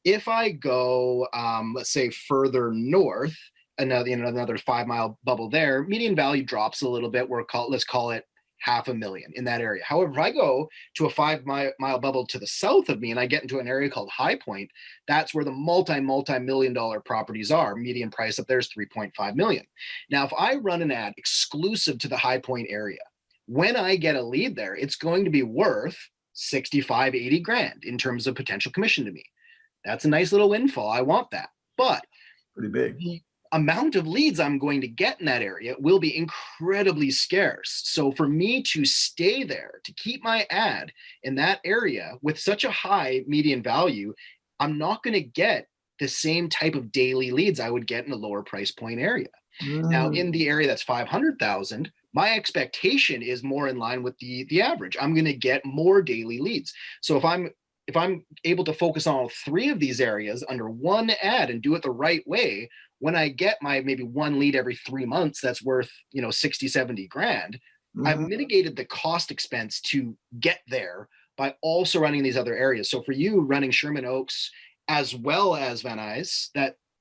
If I go, let's say further north, another 5-mile bubble there, median value drops a little bit. Let's call it $500,000 in that area. However, if I go to a 5-mile bubble to the south of me and I get into an area called High Point, that's where the multi-million-dollar properties are. Median price up there is $3.5 million. Now, if I run an ad exclusive to the High Point area, when I get a lead there, it's going to be worth 65, 80 grand in terms of potential commission to me. That's a nice little windfall. I want that. But pretty big. The amount of leads I'm going to get in that area will be incredibly scarce. So for me to stay there, to keep my ad in that area with such a high median value, I'm not going to get the same type of daily leads I would get in a lower price point area. Now, in the area that's 500,000, my expectation is more in line with the average. I'm going to get more daily leads. So if I'm able to focus on all 3 of these areas under one ad and do it the right way, when I get my maybe 1 lead every 3 months, that's worth, 60, 70 grand. I've mitigated the cost expense to get there by also running these other areas. So for you running Sherman Oaks as well as Van Nuys,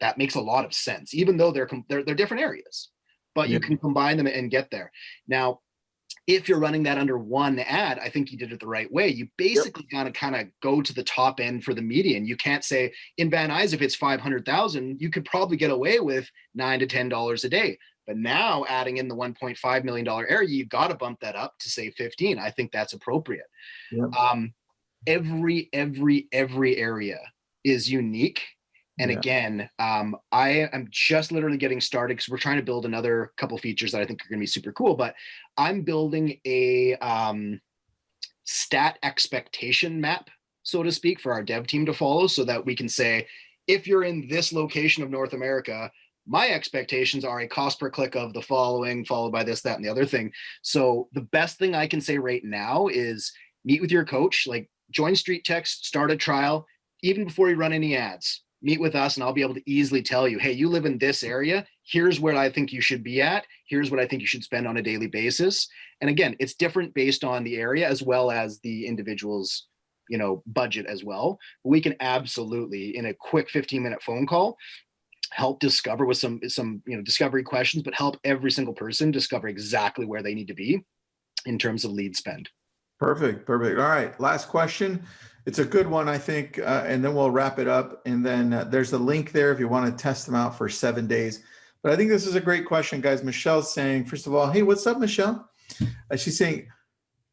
that makes a lot of sense, even though they're different areas, but you can combine them and get there. Now, if you're running that under one ad, I think you did it the right way. You basically got to kind of go to the top end for the median. You can't say in Van Nuys, if it's 500,000, you could probably get away with $9 to $10 a day. But now adding in the $1.5 million area, you've got to bump that up to say 15. I think that's appropriate. Yep. Every area is unique. And again, I am just literally getting started because we're trying to build another couple features that I think are going to be super cool. But I'm building a stat expectation map, so to speak, for our dev team to follow so that we can say, if you're in this location of North America, my expectations are a cost per click of the following, followed by this, that, and the other thing. So the best thing I can say right now is meet with your coach, like join Street Text, start a trial, even before you run any ads. Meet with us and I'll be able to easily tell you, hey, you live in this area. Here's where I think you should be at. Here's what I think you should spend on a daily basis. And again, it's different based on the area as well as the individual's, budget as well. But we can absolutely, in a quick 15-minute phone call, help discover with some discovery questions, but help every single person discover exactly where they need to be in terms of lead spend. Perfect. All right. Last question. It's a good one, I think, and then we'll wrap it up. And then there's a link there if you want to test them out for 7 days. But I think this is a great question, guys. Michelle's saying, first of all, hey, what's up, Michelle? She's saying,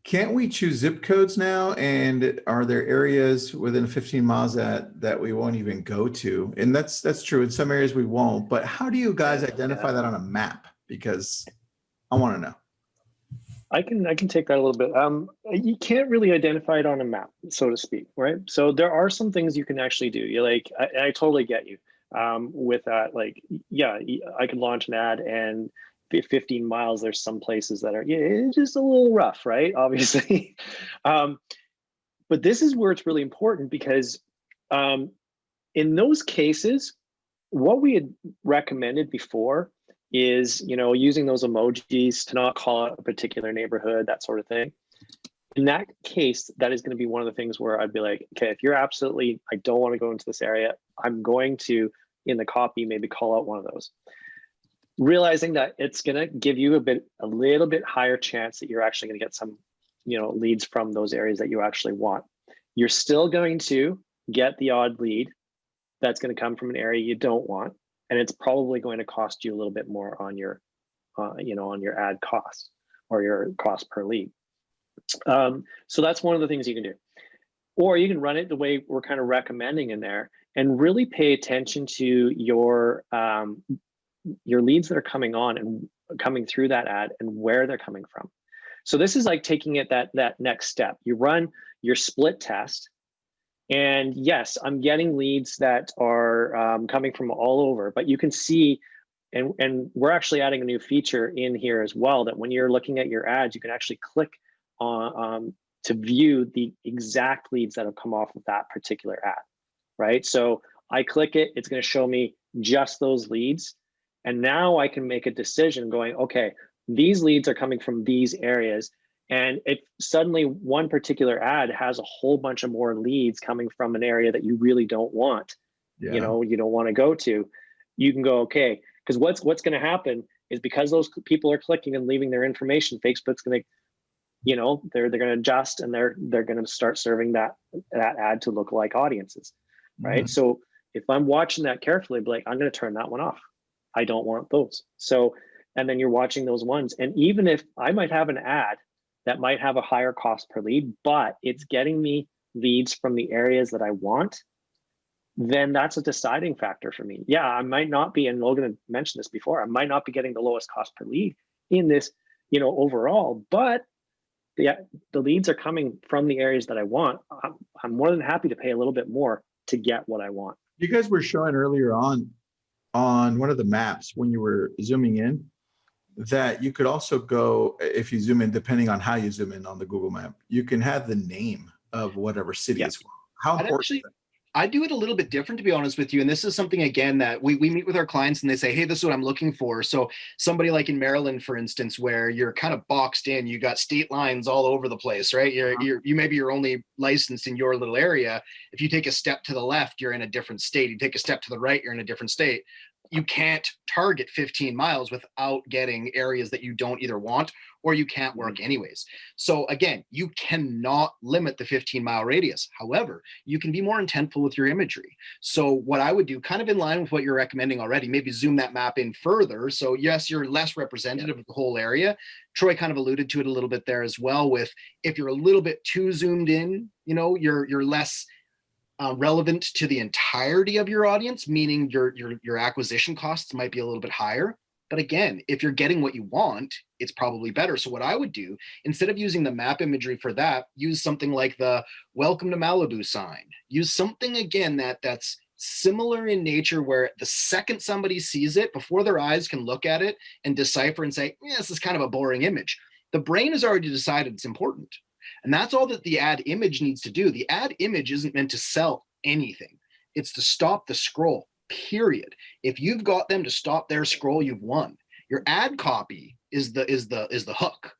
can't we choose zip codes now? And are there areas within 15 miles that we won't even go to? And that's true. In some areas we won't. But how do you guys identify that on a map? Because I want to know. I can take that a little bit. You can't really identify it on a map, so to speak, right? So there are some things you can actually do. You like, I totally get you with that. Like, yeah, I could launch an ad and 15 miles. There's some places that are, yeah, it's just a little rough, right? Obviously, but this is where it's really important because in those cases, what we had recommended before is, using those emojis to not call out a particular neighborhood, that sort of thing. In that case, that is going to be one of the things where I'd be like, okay, if you're absolutely, I don't want to go into this area, I'm going to, in the copy, maybe call out one of those. Realizing that it's going to give you a little bit higher chance that you're actually going to get some, leads from those areas that you actually want. You're still going to get the odd lead that's going to come from an area you don't want. And it's probably going to cost you a little bit more on your, on your ad cost or your cost per lead. So that's one of the things you can do. Or you can run it the way we're kind of recommending in there and really pay attention to your leads that are coming on and coming through that ad and where they're coming from. So this is like taking it that next step. You run your split test. And yes, I'm getting leads that are coming from all over, but you can see, and we're actually adding a new feature in here as well, that when you're looking at your ads, you can actually click on to view the exact leads that have come off of that particular ad, right? So I click it, it's going to show me just those leads. And now I can make a decision going, okay, these leads are coming from these areas. And if suddenly one particular ad has a whole bunch of more leads coming from an area that you really don't want, you don't want to go to, you can go, okay, because what's going to happen is because those people are clicking and leaving their information, Facebook's going to, they're going to adjust and they're going to start serving that ad to lookalike audiences, right? So if I'm watching that carefully, I'd be like, I'm going to turn that one off. I don't want those. So, and then you're watching those ones. And even if I might have an ad that might have a higher cost per lead, but it's getting me leads from the areas that I want, then that's a deciding factor for me. Yeah, I might not be, and Logan mentioned this before, I might not be getting the lowest cost per lead in this, overall, but the leads are coming from the areas that I want. I'm more than happy to pay a little bit more to get what I want. You guys were showing earlier on one of the maps when you were zooming in, that you could also go, if you zoom in, depending on how you zoom in on the Google map, you can have the name of whatever city is. How important? I do it a little bit different, to be honest with you. And this is something, again, that we meet with our clients and they say, hey, this is what I'm looking for. So somebody like in Maryland, for instance, where you're kind of boxed in, you got state lines all over the place, right? You're only licensed in your little area. If you take a step to the left, you're in a different state. You take a step to the right, you're in a different state. You can't target 15 miles without getting areas that you don't either want or you can't work anyways. So again, you cannot limit the 15-mile radius. However, you can be more intentful with your imagery. So what I would do, kind of in line with what you're recommending already, maybe zoom that map in further. So yes, you're less representative of the whole area. Troy kind of alluded to it a little bit there as well, with if you're a little bit too zoomed in, you're less relevant to the entirety of your audience, meaning your acquisition costs might be a little bit higher. But again, if you're getting what you want, it's probably better. So what I would do, instead of using the map imagery for that, use something like the "Welcome to Malibu" sign. Use something, again, that's similar in nature, where the second somebody sees it, before their eyes can look at it and decipher and say, this is kind of a boring image, the brain has already decided it's important. And that's all that the ad image needs to do. The ad image isn't meant to sell anything. It's to stop the scroll, period. If you've got them to stop their scroll, you've won. Your ad copy is the hook,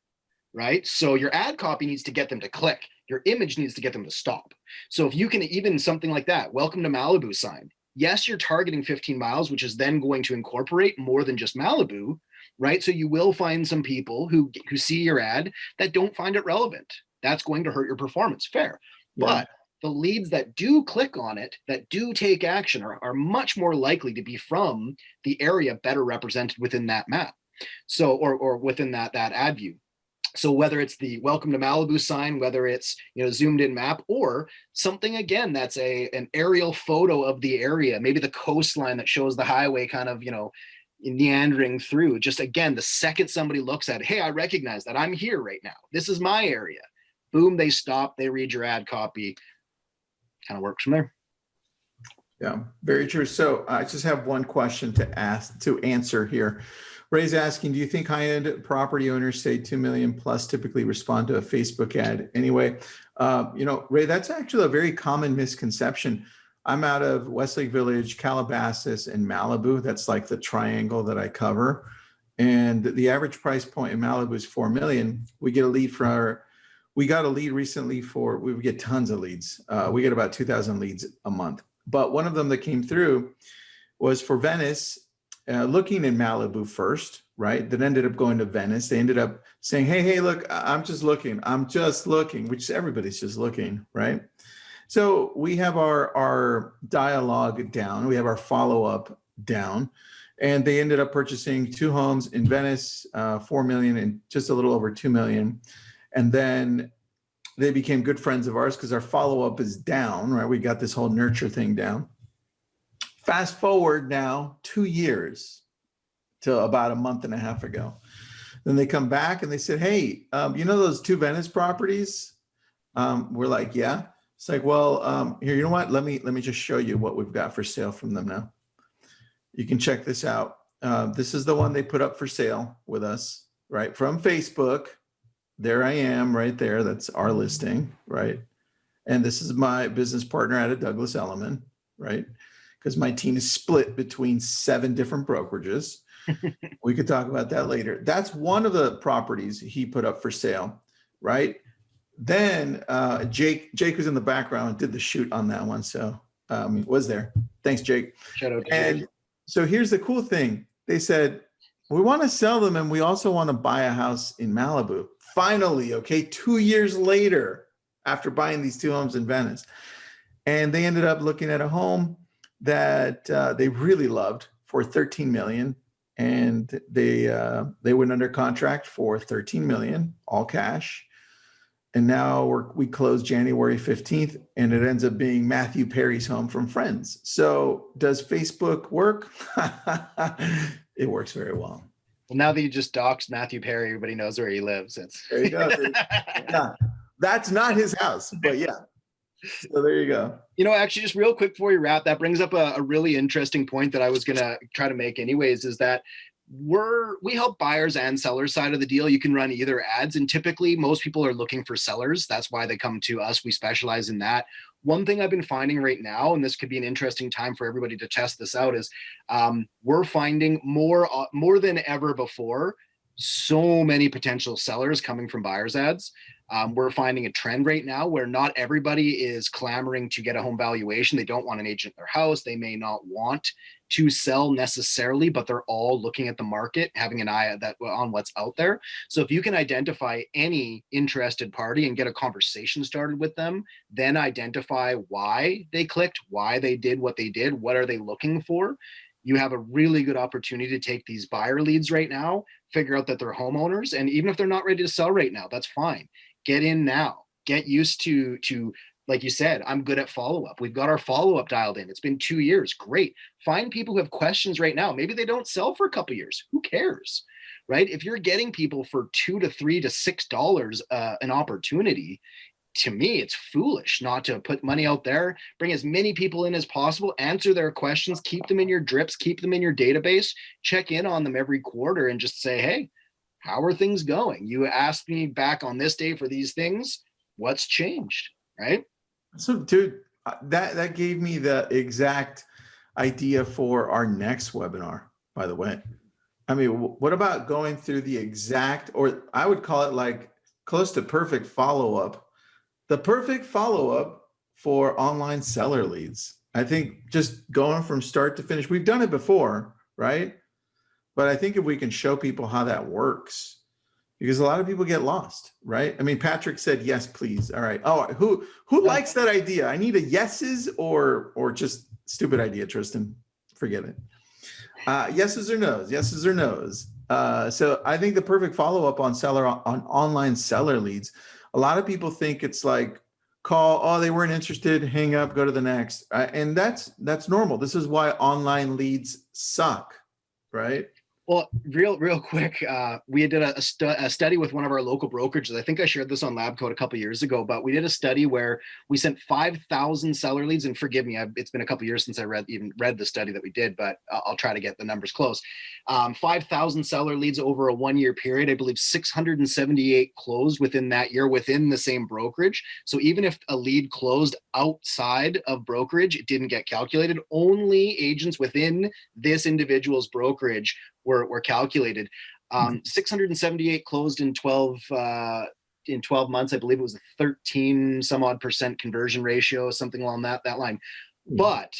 right? So your ad copy needs to get them to click. Your image needs to get them to stop. So if you can, even something like that, "Welcome to Malibu" sign. Yes, you're targeting 15 miles, which is then going to incorporate more than just Malibu, right? So you will find some people who see your ad that don't find it relevant. That's going to hurt your performance, fair. Yeah. But the leads that do click on it, that do take action, are much more likely to be from the area better represented within that map. So, or within that ad view. So whether it's the "Welcome to Malibu" sign, whether it's zoomed in map, or something, again, that's an aerial photo of the area, maybe the coastline that shows the highway kind of meandering through. Just again, the second somebody looks at it, hey, I recognize that, I'm here right now, this is my area, boom, they stop, they read your ad copy, kind of works from there. Yeah, very true. So I just have one question to answer here. Ray's asking, do you think high-end property owners, say 2 million plus, typically respond to a Facebook ad anyway? Ray, that's actually a very common misconception. I'm out of Westlake Village, Calabasas, and Malibu. That's like the triangle that I cover. And the average price point in Malibu is 4 million. We got a lead recently we get tons of leads. We get about 2,000 leads a month. But one of them that came through was for Venice, looking in Malibu first, right? That ended up going to Venice. They ended up saying, hey, look, I'm just looking, which everybody's just looking, right? So we have our dialogue down. We have our follow-up down. And they ended up purchasing 2 homes in Venice, 4 million and just a little over 2 million. And then they became good friends of ours because our follow-up is down, right? We got this whole nurture thing down. Fast forward now 2 years to about a month and a half ago. Then they come back and they said, hey, those 2 Venice properties? We're like, yeah. It's like, well, here, you know what? Let me just show you what we've got for sale from them now. You can check this out. This is the one they put up for sale with us, right? From Facebook. There I am right there. That's our listing, right? And this is my business partner out of Douglas Elliman, right? Because my team is split between 7 different brokerages. We could talk about that later. That's one of the properties he put up for sale, right? Then Jake was in the background and did the shoot on that one. So was there. Thanks, Jake. Shout out to and Jake. So here's the cool thing. They said, we want to sell them and we also want to buy a house in Malibu. Finally, okay, 2 years later, after buying these 2 homes in Venice. And they ended up looking at a home that they really loved for 13 million. And they went under contract for 13 million, all cash. And now we closed January 15th, and it ends up being Matthew Perry's home from Friends. So does Facebook work? It works very well. Well, now that you just doxed Matthew Perry, everybody knows where he lives. There you go. Yeah, that's not his house, but yeah. So there you go. Actually, just real quick before we wrap, that brings up a really interesting point that I was going to try to make anyways, is that we help buyers and sellers side of the deal. You can run either ads, and typically most people are looking for sellers. That's why they come to us. We specialize in that. One thing I've been finding right now, and this could be an interesting time for everybody to test this out, is we're finding more than ever before, so many potential sellers coming from buyers ads. We're finding a trend right now where not everybody is clamoring to get a home valuation. They don't want an agent in their house. They may not want to sell necessarily, but they're all looking at the market, having an eye on what's out there. So if you can identify any interested party and get a conversation started with them, then identify why they clicked, why they did what they did, what are they looking for, you have a really good opportunity to take these buyer leads right now, figure out that they're homeowners, and even if they're not ready to sell right now, that's fine. Get in now. Get used to like you said, I'm good at follow-up. We've got our follow-up dialed in. It's been 2 years. Great. Find people who have questions right now. Maybe they don't sell for a couple of years. Who cares, right? If you're getting people for $2 to $3 to $6 an opportunity, to me, it's foolish not to put money out there, bring as many people in as possible, answer their questions, keep them in your drips, keep them in your database, check in on them every quarter and just say, hey, how are things going? You asked me back on this day for these things. What's changed, right? So, dude, that gave me the exact idea for our next webinar, by the way. I mean, what about going through the exact, or I would call it like close to perfect follow-up, the perfect follow-up for online seller leads. I think just going from start to finish, we've done it before, right? But I think if we can show people how that works, because a lot of people get lost, right? I mean, Patrick said, yes, please. All right. Oh, who likes that idea? I need a yeses or just stupid idea, Tristan. Forget it. Yeses or no's, yeses or no's. So I think the perfect follow-up on online seller leads, a lot of people think it's like call, oh, they weren't interested, hang up, go to the next. And that's normal. This is why online leads suck, right? Well, real quick, we did a study with one of our local brokerages. I think I shared this on LabCoat a couple years ago, but we did a study where we sent 5,000 seller leads. And forgive me, it's been a couple years since I read the study that we did, but I'll try to get the numbers close. 5,000 seller leads over a 1-year period. I believe 678 closed within that year within the same brokerage. So even if a lead closed outside of brokerage, it didn't get calculated. Only agents within this individual's brokerage were calculated. 678 closed in 12 months. I believe it was a 13 some odd % conversion ratio, something along that line. But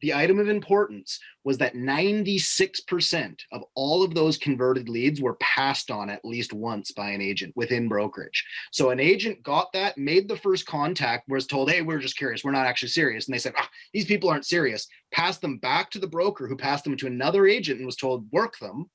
the item of importance was that 96% of all of those converted leads were passed on at least once by an agent within brokerage. So an agent got that, made the first contact, was told, hey, we're just curious, we're not actually serious. And they said, these people aren't serious. Passed them back to the broker, who passed them to another agent and was told, work them.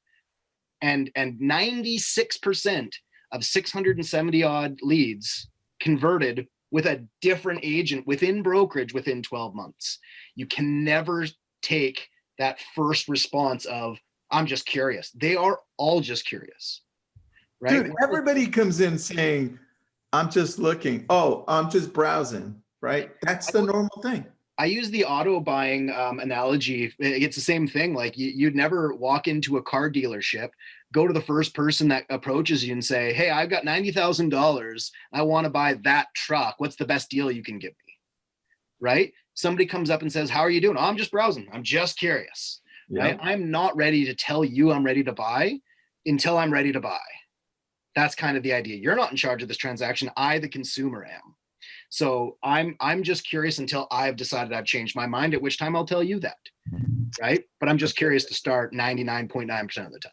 And 96% of 670 odd leads converted with a different agent within brokerage within 12 months. You can never take that first response of, I'm just curious. They are all just curious, right? Dude, everybody comes in saying, I'm just looking. Oh, I'm just browsing, right? That's the normal thing. I use the auto buying analogy. It's the same thing. Like you'd never walk into a car dealership, go to the first person that approaches you and say, hey, I've got $90,000. I want to buy that truck. What's the best deal you can give me? Right? Somebody comes up and says, how are you doing? Oh, I'm just browsing. I'm just curious. Yeah. Right? I'm not ready to tell you I'm ready to buy until I'm ready to buy. That's kind of the idea. You're not in charge of this transaction. I, the consumer, am. So I'm just curious until I've decided I've changed my mind, at which time I'll tell you that, right? But I'm just curious to start 99.9% of the time.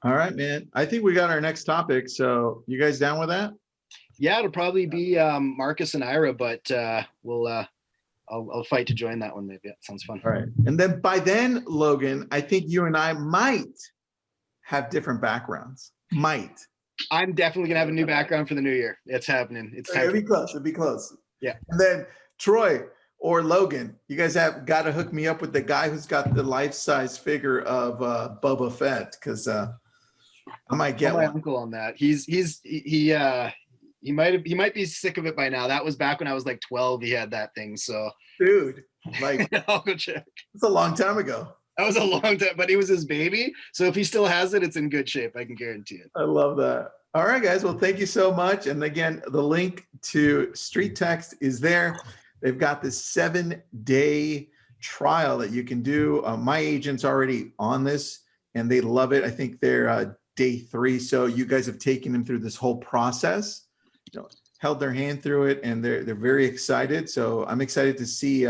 All right, man. I think we got our next topic. So you guys down with that? Yeah, it'll probably be Marcus and Ira, but I'll fight to join that one. Maybe that sounds fun. All right. And then by then, Logan, I think you and I might have different backgrounds. Might. I'm definitely gonna have a new background for the new year. It's happening. It'll be close. It'll be close. Yeah. And then Troy or Logan, you guys have got to hook me up with the guy who's got the life-size figure of Boba Fett, because I might get my one. uncle on that. He might be sick of it by now. That was back when I was like 12. He had that thing. So dude, like I'll go check. It's a long time ago. That was a long time, but it was his baby. So if he still has it, it's in good shape. I can guarantee it. I love that. All right, guys. Well, thank you so much. And again, the link to Street Text is there. They've got this 7-day trial that you can do. My agent's already on this and they love it. I think they're day 3. So you guys have taken them through this whole process, held their hand through it, and they're very excited. So I'm excited to see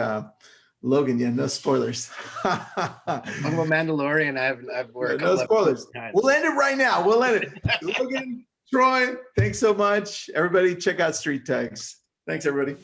Logan. Yeah, no spoilers. I'm a Mandalorian. I've worked. No spoilers. We'll end it right now. We'll end it. Logan, Troy, thanks so much. Everybody, check out Street Text. Thanks, everybody.